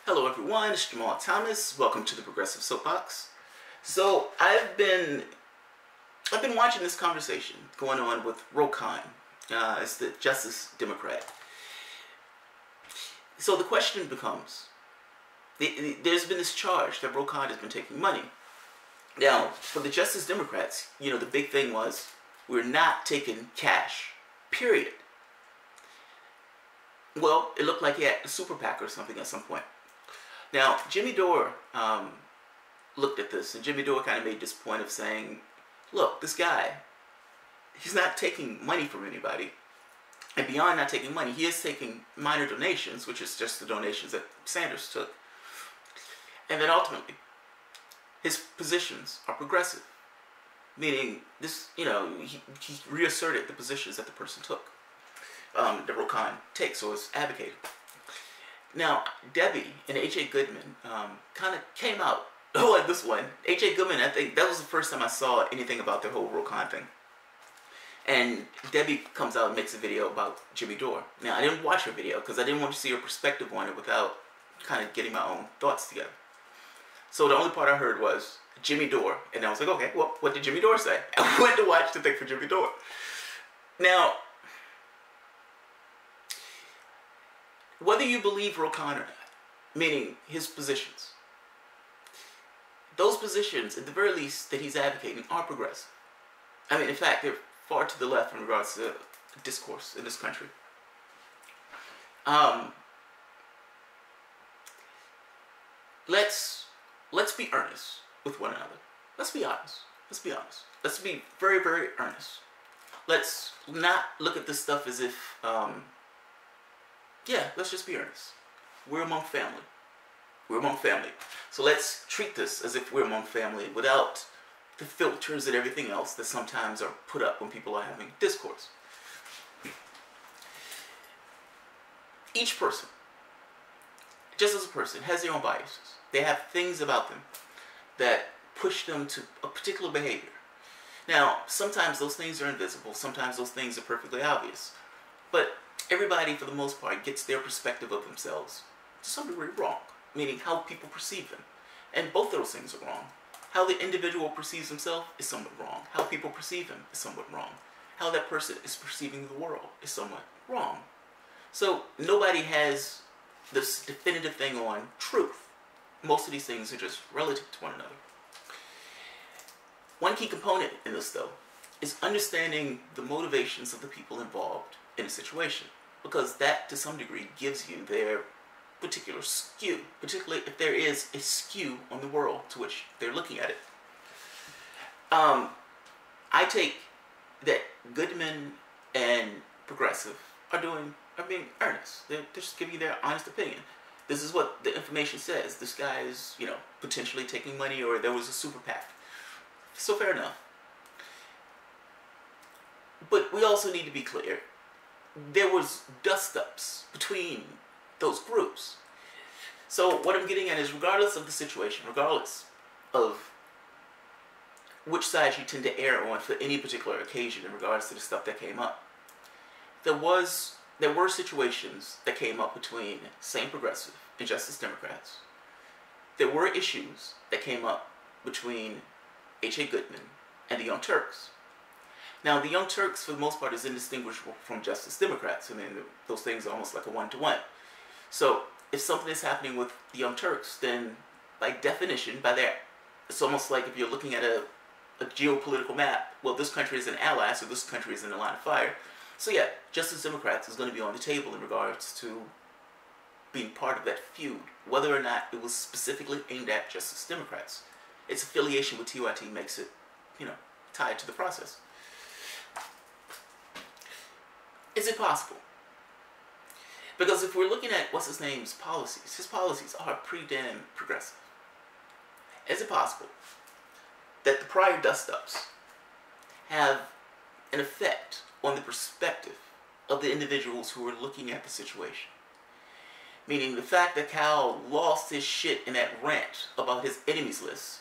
Hello everyone, it's Jamal Thomas. Welcome to the Progressive Soapbox. So I've been watching this conversation going on with Ro Khanna. It's the Justice Democrat. So the question becomes, there's been this charge that Ro Khanna has been taking money. Now, for the Justice Democrats, the big thing was, we're not taking cash, period. Well, it looked like he had a super PAC or something at some point. Now, Jimmy Dore looked at this, and Jimmy Dore kind of made this point of saying, look, this guy, he's not taking money from anybody. And beyond not taking money, he is taking minor donations, which is just the donations that Sanders took. And then ultimately, his positions are progressive. Meaning, this, he reasserted the positions that the person took, that Ro Khanna takes or is advocating. Now, Debbie and H.A. Goodman kind of came out on this one. H.A. Goodman, I think that was the first time I saw anything about the whole Ro Khanna thing. And Debbie comes out and makes a video about Jimmy Dore. Now, I didn't watch her video because I didn't want to see her perspective on it without kind of getting my own thoughts together. So the only part I heard was Jimmy Dore. And I was like, okay, well, what did Jimmy Dore say? I went to watch the thing for Jimmy Dore. Now, whether you believe Ro Khanna or not, meaning his positions, those positions, at the very least, that he's advocating are progressive. I mean, in fact, they're far to the left in regards to discourse in this country. Let's be earnest with one another. Let's be honest. Let's be honest. Let's be very, very earnest. Let's not look at this stuff as if, let's just be earnest. We're among family. We're among family. So let's treat this as if we're among family without the filters and everything else that sometimes are put up when people are having discourse. Each person, just as a person, has their own biases. They have things about them that push them to a particular behavior. Now, sometimes those things are invisible. Sometimes those things are perfectly obvious. But everybody, for the most part, gets their perspective of themselves to some degree wrong, meaning how people perceive them. And both of those things are wrong. How the individual perceives himself is somewhat wrong. How people perceive him is somewhat wrong. How that person is perceiving the world is somewhat wrong. So nobody has this definitive thing on truth. Most of these things are just relative to one another. One key component in this, though, is understanding the motivations of the people involved in a situation, because that, to some degree, gives you their particular skew, particularly if there is a skew on the world to which they're looking at it. I take that Goodman and Progressive are being earnest. They're just giving you their honest opinion. This is what the information says. This guy is, potentially taking money, or there was a super PAC. So fair enough. But we also need to be clear. There was dust-ups between those groups. So what I'm getting at is, regardless of the situation, regardless of which side you tend to err on for any particular occasion in regards to the stuff that came up, there were situations that came up between Sane Progressive and Justice Democrats. There were issues that came up between H.A. Goodman and the Young Turks. Now, the Young Turks, for the most part, is indistinguishable from Justice Democrats. I mean, those things are almost like a one-to-one. So, if something is happening with the Young Turks, then by definition, it's almost like if you're looking at a geopolitical map, well, this country is an ally, so this country is in the line of fire. So yeah, Justice Democrats is going to be on the table in regards to being part of that feud, whether or not it was specifically aimed at Justice Democrats. Its affiliation with TYT makes it, tied to the process. Is it possible? Because if we're looking at what's-his-name's policies, his policies are pretty damn progressive. Is it possible that the prior dust-ups have an effect on the perspective of the individuals who are looking at the situation? Meaning the fact that Cal lost his shit in that rant about his enemies list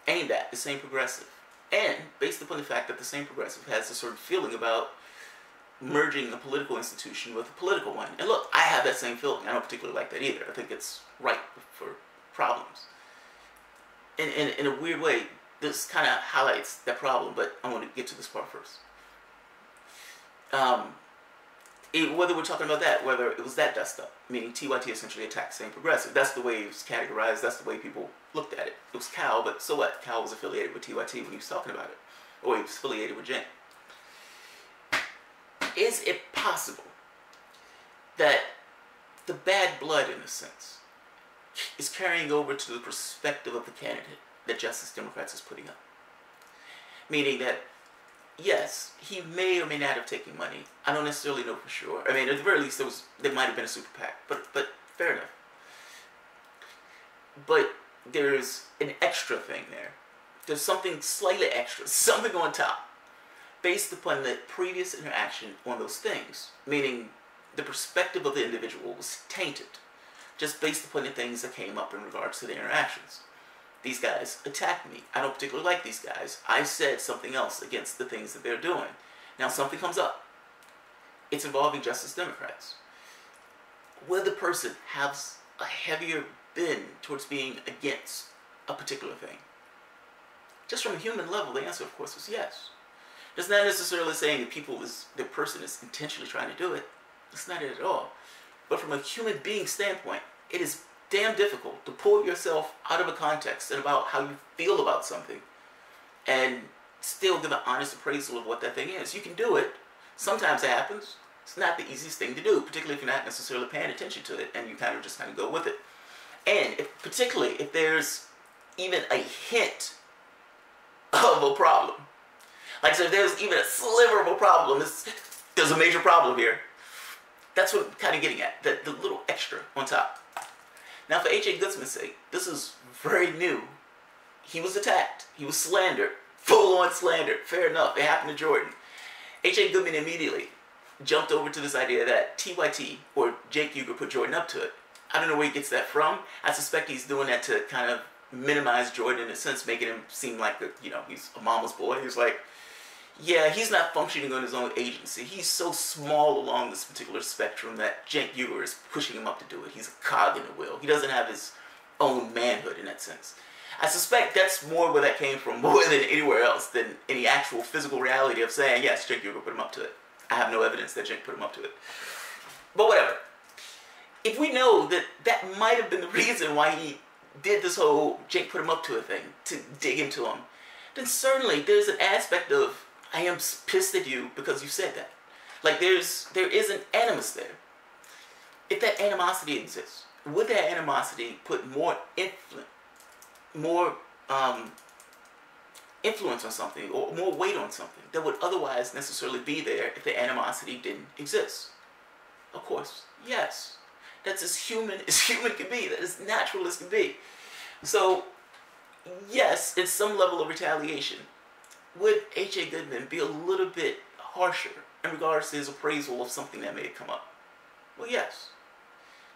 aimed at the same progressive, and based upon the fact that the same progressive has a certain feeling about merging a political institution with a political one. And look, I have that same feeling. I don't particularly like that either. I think it's ripe for problems. In a weird way, this kind of highlights that problem, but I want to get to this part first. Whether we're talking about that, whether it was that dust up, meaning TYT essentially attacked Sane Progressive. That's the way it was categorized. That's the way people looked at it. It was Cal, but so what? Cal was affiliated with TYT when he was talking about it. Or he was affiliated with Jen. Is it possible that the bad blood, in a sense, is carrying over to the perspective of the candidate that Justice Democrats is putting up? Meaning that, yes, he may or may not have taken money. I don't necessarily know for sure. I mean, at the very least, there might have been a super PAC, but fair enough. But there's an extra thing there. There's something slightly extra, something on top, based upon the previous interaction on those things. Meaning, the perspective of the individual was tainted, just based upon the things that came up in regards to the interactions. These guys attacked me. I don't particularly like these guys. I said something else against the things that they're doing. Now something comes up. It's involving Justice Democrats. Will the person have a heavier bend towards being against a particular thing? Just from a human level, the answer, of course, is yes. That's not necessarily saying the person is intentionally trying to do it. That's not it at all. But from a human being standpoint, it is damn difficult to pull yourself out of a context and about how you feel about something and still give an honest appraisal of what that thing is. You can do it. Sometimes it happens. It's not the easiest thing to do, particularly if you're not necessarily paying attention to it and you kind of go with it. And particularly if there's even a hint of a problem. Like I said, if there's even a sliver of a problem, there's a major problem here. That's what I'm kind of getting at, the little extra on top. Now, for H.A. Goodman's sake, this is very new. He was attacked. He was slandered. Full-on slandered. Fair enough. It happened to Jordan. H.A. Goodman immediately jumped over to this idea that TYT, or Jake Uger, put Jordan up to it. I don't know where he gets that from. I suspect he's doing that to kind of minimize Jordan in a sense, making him seem like, he's a mama's boy. He's like, yeah, he's not functioning on his own agency. He's so small along this particular spectrum that Cenk Uygur is pushing him up to do it. He's a cog in the wheel. He doesn't have his own manhood in that sense. I suspect that's more where that came from, more than anywhere else, than any actual physical reality of saying, yes, Cenk Uygur put him up to it. I have no evidence that Cenk put him up to it. But whatever. If we know that that might have been the reason why he did this whole Cenk put him up to a thing, to dig into him, then certainly there's an aspect of, I am pissed at you because you said that. Like there is an animus there. If that animosity exists, would that animosity put more influence on something, or more weight on something that would otherwise necessarily be there if the animosity didn't exist? Of course, yes. That's as human can be. That is natural as can be. So, yes, it's some level of retaliation. Would H.A. Goodman be a little bit harsher in regards to his appraisal of something that may have come up? Well, yes.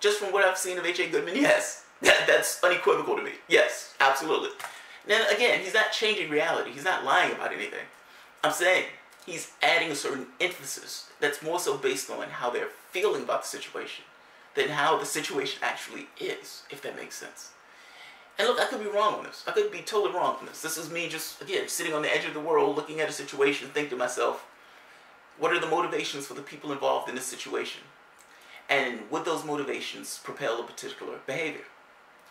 Just from what I've seen of H.A. Goodman, yes. That's unequivocal to me. Yes, absolutely. Now, again, he's not changing reality. He's not lying about anything. I'm saying he's adding a certain emphasis that's more so based on how they're feeling about the situation than how the situation actually is, if that makes sense. And look, I could be wrong on this. I could be totally wrong on this. This is me just, again, sitting on the edge of the world, looking at a situation, thinking to myself, what are the motivations for the people involved in this situation? And would those motivations propel a particular behavior?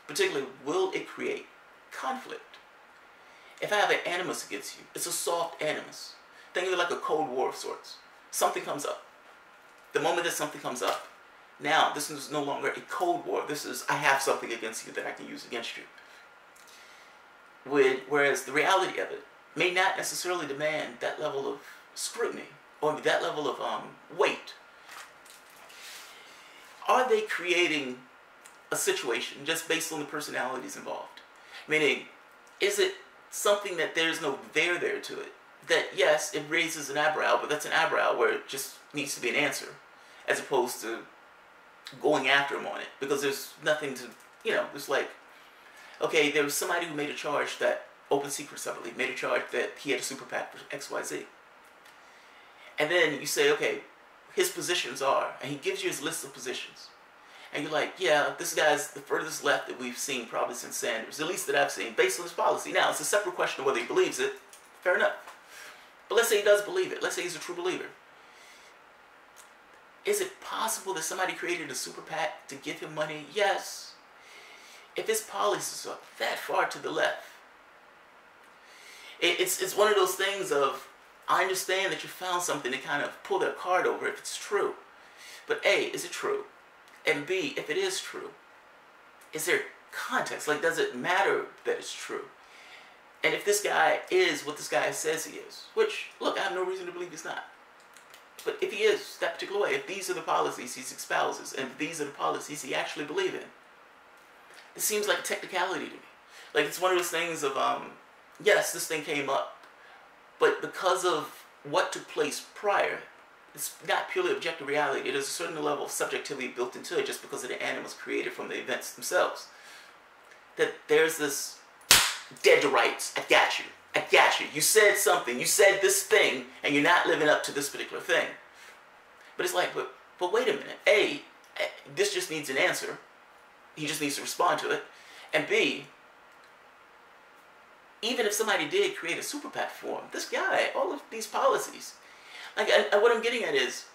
Particularly, will it create conflict? If I have an animus against you, it's a soft animus. Think of it like a Cold War of sorts. Something comes up. The moment that something comes up, now this is no longer a Cold War. This is, I have something against you that I can use against you. Whereas the reality of it may not necessarily demand that level of scrutiny or that level of weight. Are they creating a situation just based on the personalities involved? Meaning, is it something that there's no there to it? That yes, it raises an eyebrow, but that's an eyebrow where it just needs to be an answer, as opposed to going after him on it, because there's nothing to, it's like, okay, there was somebody who made a charge that, Open Secrets, I believe, made a charge that he had a super PAC for XYZ. And then you say, okay, his positions are, and he gives you his list of positions, and you're like, yeah, this guy's the furthest left that we've seen probably since Sanders, at least that I've seen, based on his policy. Now, it's a separate question of whether he believes it. Fair enough. But let's say he does believe it. Let's say he's a true believer. Is it possible that somebody created a super PAC to give him money? Yes. If his policies are that far to the left, it's one of those things of, I understand that you found something to kind of pull their card over if it's true. But A, is it true? And B, if it is true, is there context? Like, does it matter that it's true? And if this guy is what this guy says he is, which, look, I have no reason to believe he's not. But if he is that particular way, if these are the policies he espouses, and these are the policies he actually believes in, it seems like a technicality to me. Like, it's one of those things of, yes, this thing came up, but because of what took place prior, it's not purely objective reality. There's a certain level of subjectivity built into it just because of the animals created from the events themselves. That there's this dead to rights. I got you. I got you. You said something. You said this thing, and you're not living up to this particular thing. But it's like, but wait a minute. A, this just needs an answer. He just needs to respond to it. And B, even if somebody did create a super PAC for him, this guy, all of these policies, like, and what I'm getting at is,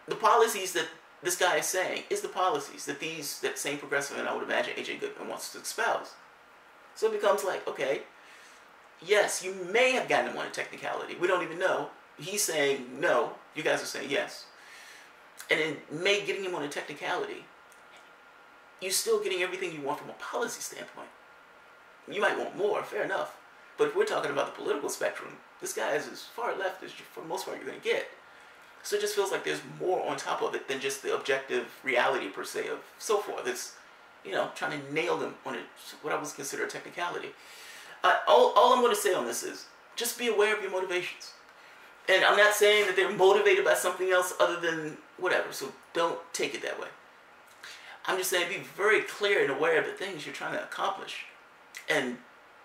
the policies that this guy is saying is the policies that that same progressive, and I would imagine A.J. Goodman, wants to espouse. So it becomes like, okay, yes, you may have gotten him on a technicality. We don't even know. He's saying no. You guys are saying yes. And in May getting him on a technicality, you're still getting everything you want from a policy standpoint. You might want more, fair enough. But if we're talking about the political spectrum, this guy is as far left as, for the most part, you're going to get. So it just feels like there's more on top of it than just the objective reality, per se, of so forth. It's, you know, trying to nail them on what I would consider a technicality. All I'm going to say on this is, just be aware of your motivations. And I'm not saying that they're motivated by something else other than whatever, so don't take it that way. I'm just saying be very clear and aware of the things you're trying to accomplish. And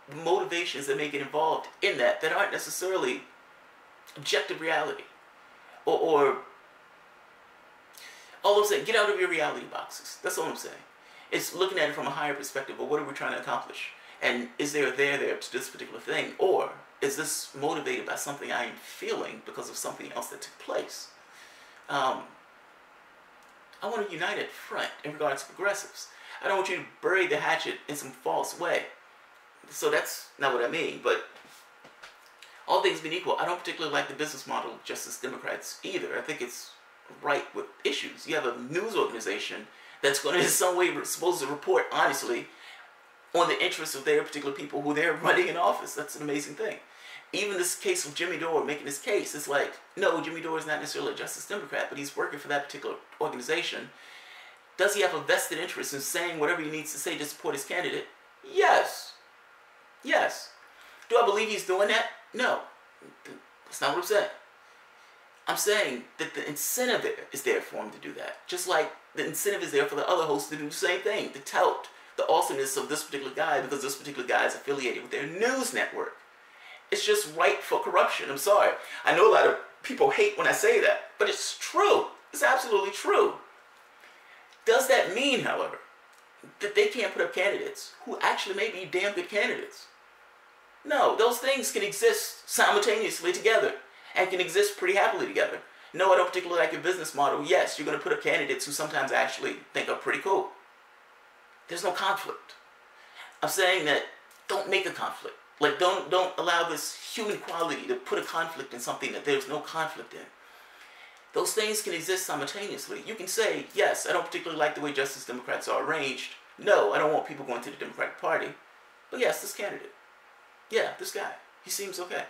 the motivations that may get involved in that aren't necessarily objective reality. Or all I'm saying, get out of your reality boxes. That's all I'm saying. It's looking at it from a higher perspective of what are we trying to accomplish? And is there there to this particular thing? Or is this motivated by something I am feeling because of something else that took place? I want a united front in regards to progressives. I don't want you to bury the hatchet in some false way. So that's not what I mean, but all things being equal, I don't particularly like the business model of Justice Democrats either. I think it's right with issues. You have a news organization that's going to in some way supposed to report honestly on the interests of their particular people who they're running in office. That's an amazing thing. Even this case of Jimmy Dore making this case, it's like, no, Jimmy Dore is not necessarily a Justice Democrat, but he's working for that particular organization. Does he have a vested interest in saying whatever he needs to say to support his candidate? Yes. Yes. Do I believe he's doing that? No. That's not what I'm saying. I'm saying that the incentive is there for him to do that. Just like the incentive is there for the other hosts to do the same thing, to tout the awesomeness of this particular guy because this particular guy is affiliated with their news network. It's just ripe for corruption. I'm sorry. I know a lot of people hate when I say that, but it's true. It's absolutely true. Does that mean, however, that they can't put up candidates who actually may be damn good candidates? No, those things can exist simultaneously together and can exist pretty happily together. No, I don't particularly like your business model. Yes, you're going to put up candidates who sometimes I actually think are pretty cool. There's no conflict. I'm saying that don't make a conflict. Like, don't allow this human quality to put a conflict in something that there's no conflict in. Those things can exist simultaneously. You can say, yes, I don't particularly like the way Justice Democrats are arranged. No, I don't want people going to the Democratic Party. But yes, this candidate. Yeah, this guy. He seems okay.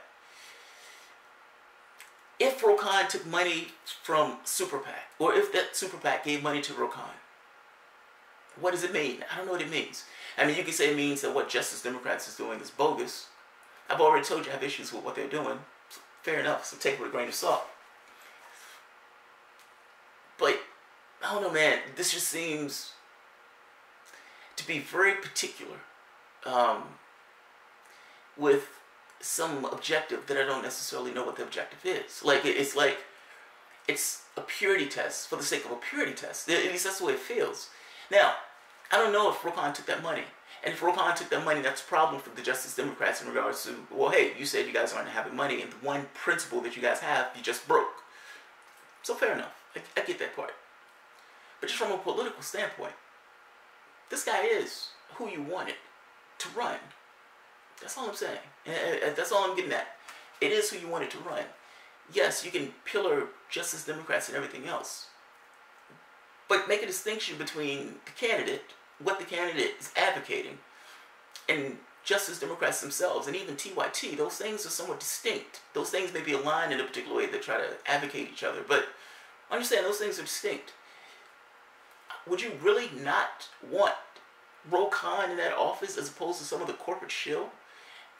If Rokan took money from Super PAC, or if that Super PAC gave money to Rokan, what does it mean? I don't know what it means. I mean, you can say it means that what Justice Democrats is doing is bogus. I've already told you I have issues with what they're doing. Fair enough, so take it with a grain of salt. But, I don't know, man, this just seems to be very particular with some objective that I don't necessarily know what the objective is. Like, it's like, It's a purity test for the sake of a purity test. At least that's the way it feels. Now, I don't know if Rokan took that money. And if Rokan took that money, that's a problem for the Justice Democrats in regards to, well, hey, you said you guys aren't having money, and the one principle that you guys have, you just broke. So fair enough. I get that part. But just from a political standpoint, this guy is who you wanted to run. That's all I'm saying. And that's all I'm getting at. It is who you wanted to run. Yes, you can pillar Justice Democrats and everything else. But make a distinction between the candidate, what the candidate is advocating, and Justice Democrats themselves, and even TYT. Those things are somewhat distinct. Those things may be aligned in a particular way that try to advocate each other, but understand those things are distinct. Would you really not want Rokan in that office as opposed to some of the corporate shill?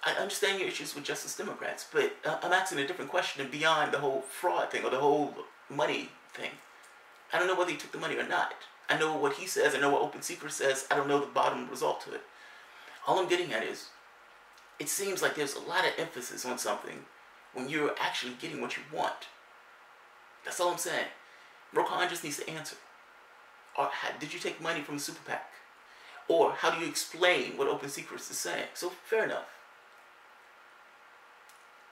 I understand your issues with Justice Democrats, but I'm asking a different question beyond the whole fraud thing or the whole money thing. I don't know whether he took the money or not. I know what he says. I know what Open Secret says. I don't know the bottom result to it. All I'm getting at is, it seems like there's a lot of emphasis on something when you're actually getting what you want. That's all I'm saying. Rokan just needs to answer. Or did you take money from the super PAC? Or how do you explain what Open Secrets is saying? So fair enough.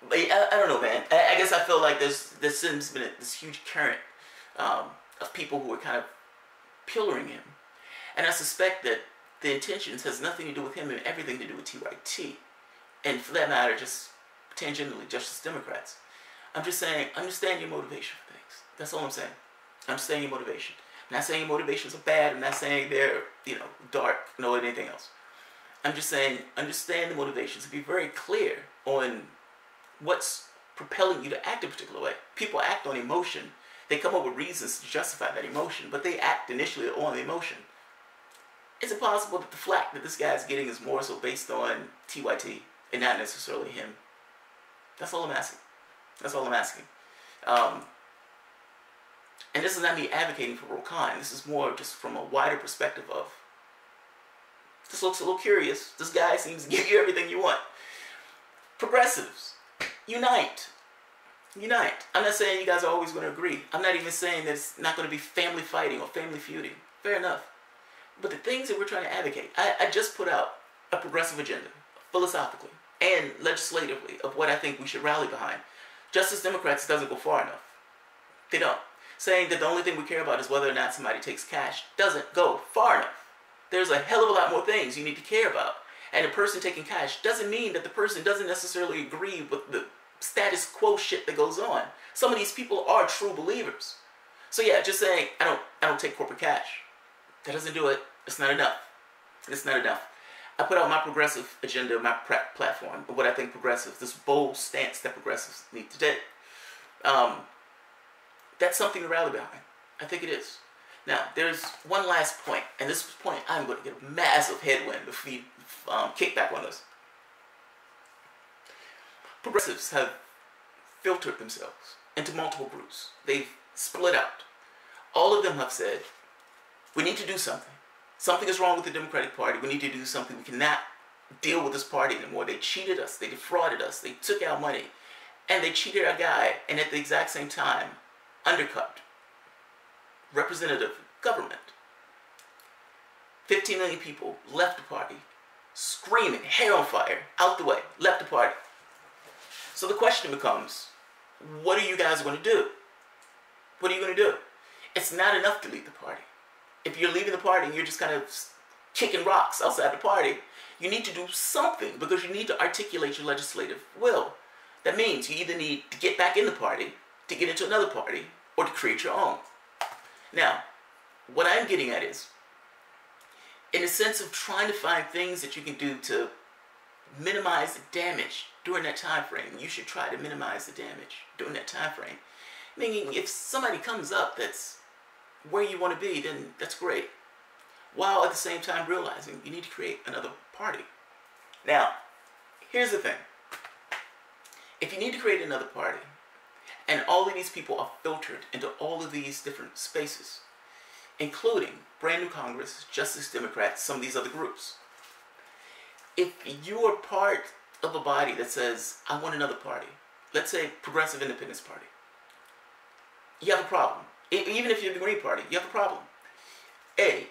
But I don't know, man. I guess I feel like there's been this huge current of people who are kind of pillaring him. And I suspect that the intentions has nothing to do with him and everything to do with TYT. And for that matter, just tangentially, Justice Democrats. I'm just saying, understand your motivation for things. That's all I'm saying. Understand your motivation. I'm not saying your motivations are bad. I'm not saying they're, dark, or anything else. I'm just saying, understand the motivations. Be very clear on what's propelling you to act a particular way. People act on emotion. They come up with reasons to justify that emotion, but they act initially on the emotion. Is it possible that the flack that this guy's getting is more so based on TYT and not necessarily him? That's all I'm asking. That's all I'm asking. And this is not me advocating for Rokan. This is more just from a wider perspective of, this looks a little curious. This guy seems to give you everything you want. Progressives, unite. Unite. I'm not saying you guys are always going to agree. I'm not even saying that it's not going to be family fighting or family feuding. Fair enough. But the things that we're trying to advocate, I just put out a progressive agenda, philosophically and legislatively, of what I think we should rally behind. Justice Democrats doesn't go far enough. They don't. Saying that the only thing we care about is whether or not somebody takes cash doesn't go far enough. There's a hell of a lot more things you need to care about. And a person taking cash doesn't mean that the person doesn't necessarily agree with the status quo shit that goes on. Some of these people are true believers. So yeah, just saying, I don't take corporate cash. That doesn't do it. It's not enough. It's not enough. I put out my progressive agenda, my platform, of what I think progressives, this bold stance that progressives need to take. That's something to rally behind. I think it is. Now, there's one last point, and this point I'm going to get a massive headwind if we kick back on this. Progressives have filtered themselves into multiple groups. They've split out. All of them have said, we need to do something. Something is wrong with the Democratic Party. We need to do something. We cannot deal with this party anymore. They cheated us. They defrauded us. They took our money. And they cheated our guy, and at the exact same time, undercut representative government. 15 million people left the party, screaming, hair on fire, out the way, left the party. So the question becomes, what are you guys going to do? What are you going to do? It's not enough to leave the party. If you're leaving the party and you're just kind of kicking rocks outside the party, you need to do something because you need to articulate your legislative will. That means you either need to get back in the party, to get into another party, or to create your own. Now, what I'm getting at is, in the sense of trying to find things that you can do to minimize the damage during that time frame, you should try to minimize the damage during that time frame. Meaning, if somebody comes up that's where you want to be, then that's great. While at the same time realizing you need to create another party. Now, here's the thing. If you need to create another party, and all of these people are filtered into all of these different spaces, including Brand New Congress, Justice Democrats, some of these other groups. If you are part of a body that says, I want another party, let's say Progressive Independence Party, you have a problem. Even if you're the Green Party, you have a problem. A,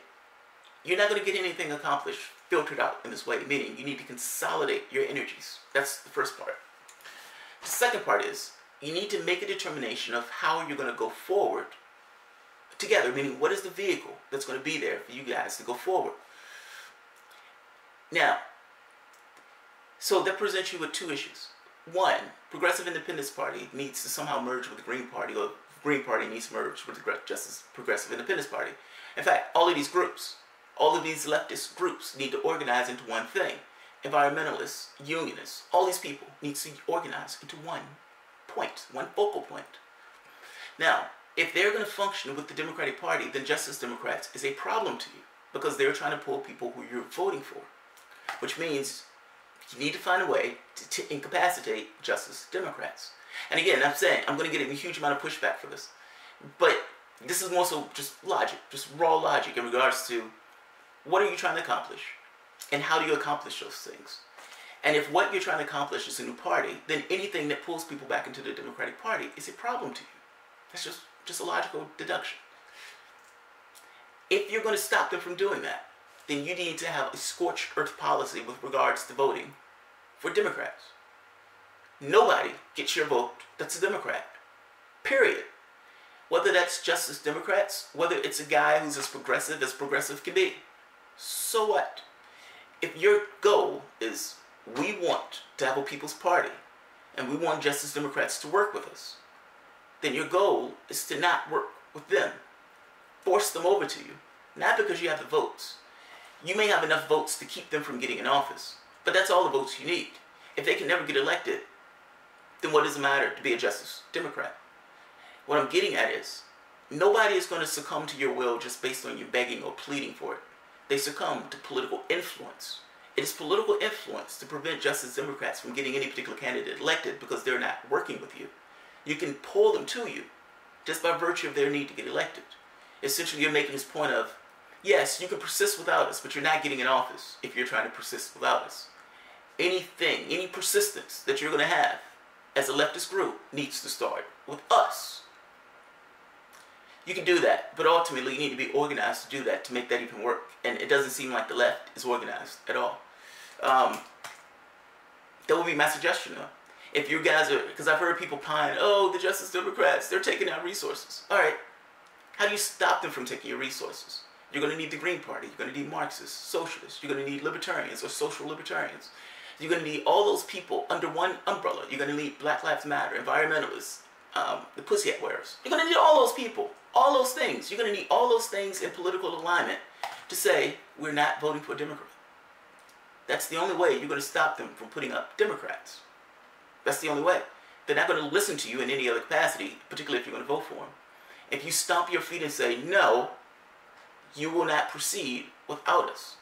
you're not going to get anything accomplished filtered out in this way, meaning you need to consolidate your energies. That's the first part. The second part is you need to make a determination of how you're going to go forward together, meaning what is the vehicle that's going to be there for you guys to go forward. Now, so that presents you with two issues. One, Progressive Independence Party needs to somehow merge with the Green Party, or the Green Party needs to merge with the Progressive Independence Party. In fact, all of these groups, all of these leftist groups need to organize into one thing. Environmentalists, unionists, all these people need to organize into one point, one focal point. Now, if they're going to function with the Democratic Party, then Justice Democrats is a problem to you because they're trying to pull people who you're voting for, which means you need to find a way to incapacitate Justice Democrats. And again, I'm saying I'm going to get a huge amount of pushback for this, but this is more so just logic, just raw logic in regards to what are you trying to accomplish and how do you accomplish those things. And if what you're trying to accomplish is a new party, then anything that pulls people back into the Democratic Party is a problem to you. That's just a logical deduction. If you're going to stop them from doing that, then you need to have a scorched earth policy with regards to voting for Democrats. Nobody gets your vote that's a Democrat. Period. Whether that's Justice Democrats, whether it's a guy who's as progressive can be. So what? If your goal is we want to have a people's party and we want Justice Democrats to work with us, then your goal is to not work with them. Force them over to you. Not because you have the votes. You may have enough votes to keep them from getting in office, but that's all the votes you need. If they can never get elected, then what does it matter to be a Justice Democrat? What I'm getting at is, nobody is going to succumb to your will just based on you begging or pleading for it. They succumb to political influence. It is political influence to prevent Justice Democrats from getting any particular candidate elected because they're not working with you. You can pull them to you just by virtue of their need to get elected. Essentially, you're making this point of, yes, you can persist without us, but you're not getting in office if you're trying to persist without us. Anything, any persistence that you're going to have as a leftist group needs to start with us. You can do that, but ultimately you need to be organized to do that, to make that even work. And it doesn't seem like the left is organized at all. That would be my suggestion, though. If you guys are, because I've heard people pine, oh, the Justice Democrats, they're taking our resources. All right, how do you stop them from taking your resources? You're going to need the Green Party. You're going to need Marxists, socialists. You're going to need libertarians or social libertarians. You're going to need all those people under one umbrella. You're going to need Black Lives Matter, environmentalists, the pussy hat wearers. You're going to need all those people, all those things. You're going to need all those things in political alignment to say, we're not voting for a Democrat. That's the only way you're going to stop them from putting up Democrats. That's the only way. They're not going to listen to you in any other capacity, particularly if you're going to vote for them. If you stomp your feet and say, no, you will not proceed without us.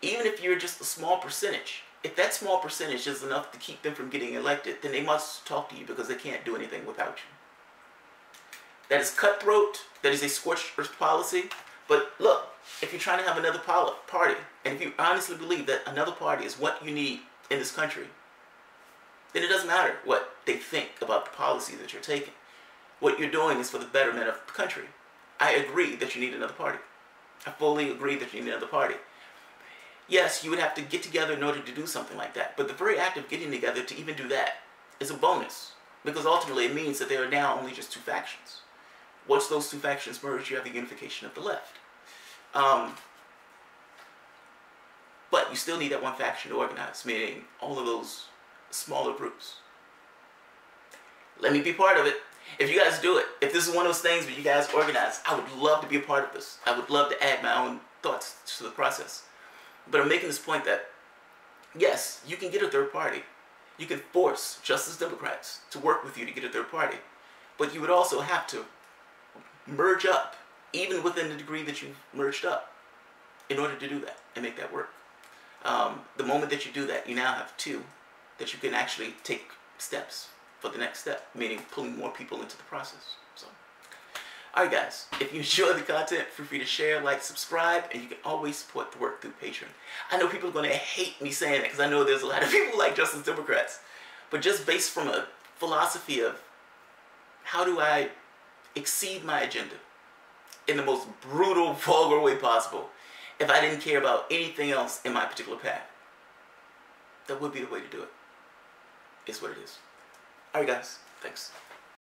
Even if you're just a small percentage, if that small percentage is enough to keep them from getting elected, then they must talk to you because they can't do anything without you. That is cutthroat. That is a scorched earth policy. But look, if you're trying to have another party, and if you honestly believe that another party is what you need in this country, then it doesn't matter what they think about the policy that you're taking. What you're doing is for the betterment of the country. I agree that you need another party. I fully agree that you need another party. Yes, you would have to get together in order to do something like that. But the very act of getting together to even do that is a bonus. Because ultimately it means that there are now only just two factions. Once those two factions merge, you have the unification of the left. But you still need that one faction to organize, meaning all of those smaller groups. Let me be part of it. If you guys do it, if this is one of those things where you guys organize, I would love to be a part of this. I would love to add my own thoughts to the process. But I'm making this point that, yes, you can get a third party. You can force Justice Democrats to work with you to get a third party. But you would also have to merge up, even within the degree that you've merged up, in order to do that and make that work. The moment that you do that, you now have two that you can actually take steps for the next step, meaning pulling more people into the process. So, alright guys, if you enjoy the content, feel free to share, like, subscribe, and you can always support the work through Patreon. I know people are going to hate me saying that because I know there's a lot of people who like Justice Democrats, but just based from a philosophy of how do I exceed my agenda in the most brutal, vulgar way possible if I didn't care about anything else in my particular path. That would be the way to do it. It's what it is. Alright guys, thanks.